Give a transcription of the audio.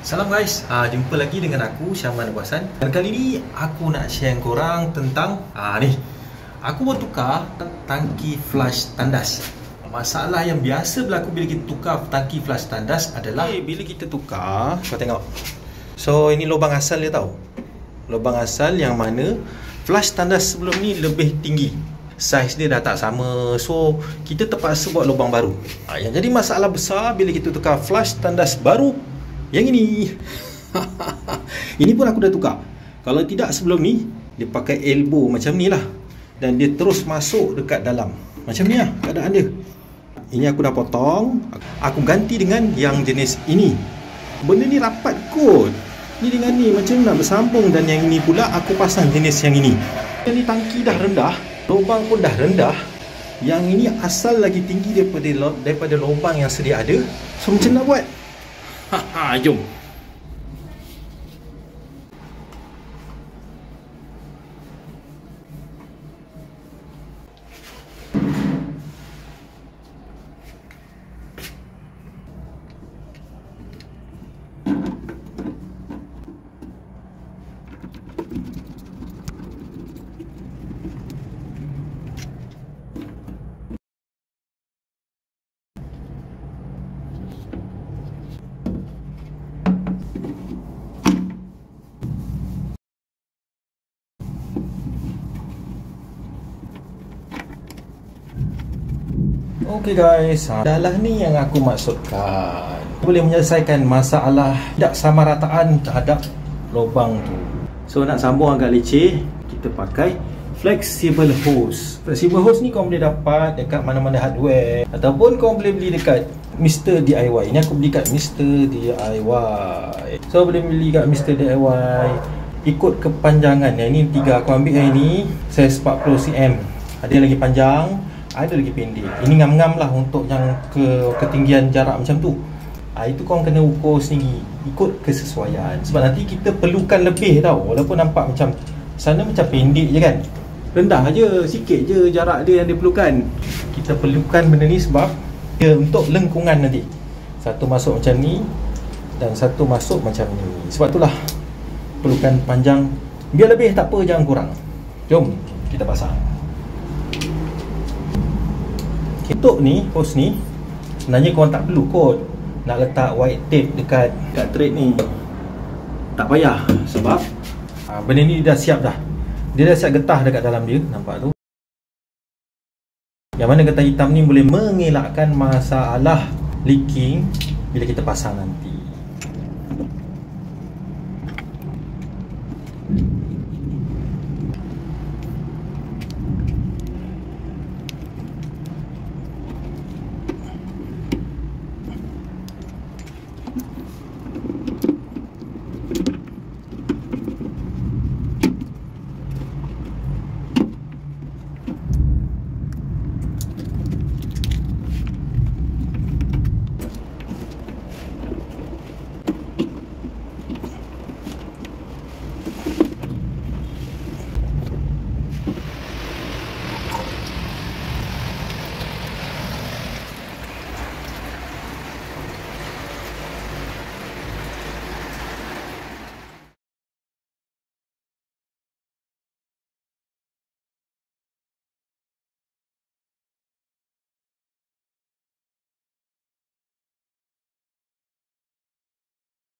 Salam guys, jumpa lagi dengan aku Syaman Abasan. Dan kali ni aku nak share korang tentang ni. Aku mau tukar tangki flush tandas. Masalah yang biasa berlaku bila kita tukar tangki flush tandas adalah bila kita tukar, kau tengok. So ini lubang asal dia tau. Lubang asal yang mana flush tandas sebelum ni lebih tinggi. Saiz dia dah tak sama. So kita terpaksa buat lubang baru. Yang jadi masalah besar bila kita tukar flush tandas baru yang ini. Ini pun aku dah tukar. Kalau tidak sebelum ni dia pakai elbow macam ni lah, dan dia terus masuk dekat dalam. Macam ni lah keadaan dia. Ini aku dah potong. Aku ganti dengan yang jenis ini. Benda ni rapat kot. Ni dengan ni macam nak bersambung. Dan yang ini pula aku pasang jenis yang ini. Yang ni tangki dah rendah, lubang pun dah rendah. Yang ini asal lagi tinggi daripada lubang yang sedia ada. So macam nak buat? Jom. Okay guys, adalah ni yang aku maksudkan. Boleh menyelesaikan masalah tidak samarataan terhadap lubang tu. So nak sambung agak leceh, kita pakai flexible hose. Flexible hose ni kau boleh dapat dekat mana-mana hardware, ataupun kau boleh beli dekat Mr. DIY. Ini aku beli kat Mr. DIY. So boleh beli kat Mr. DIY ikut kepanjangan. Yang ini 3, aku ambil yang ini saiz 40 cm. Ada yang lagi panjang, ada lagi pendek. Ini ngam-ngam lah untuk yang ketinggian jarak macam tu. Itu korang kena ukur sendiri ikut kesesuaian. Sebab nanti kita perlukan lebih tau. Walaupun nampak macam sana macam pendek je kan, rendah je, sikit je jarak dia yang dia perlukan. Kita perlukan benda ni sebab dia untuk lengkungan nanti. Satu masuk macam ni dan satu masuk macam ni. Sebab itulah perlukan panjang. Biar lebih tak apa, jangan kurang. Jom kita pasang. Untuk ni, hose ni sebenarnya korang tak perlu kot nak letak white tape dekat thread ni. Tak payah. Sebab benda ni dah siap dah. Dia dah siap getah dekat dalam dia. Nampak tu? Yang mana getah hitam ni boleh mengelakkan masalah leaking bila kita pasang nanti.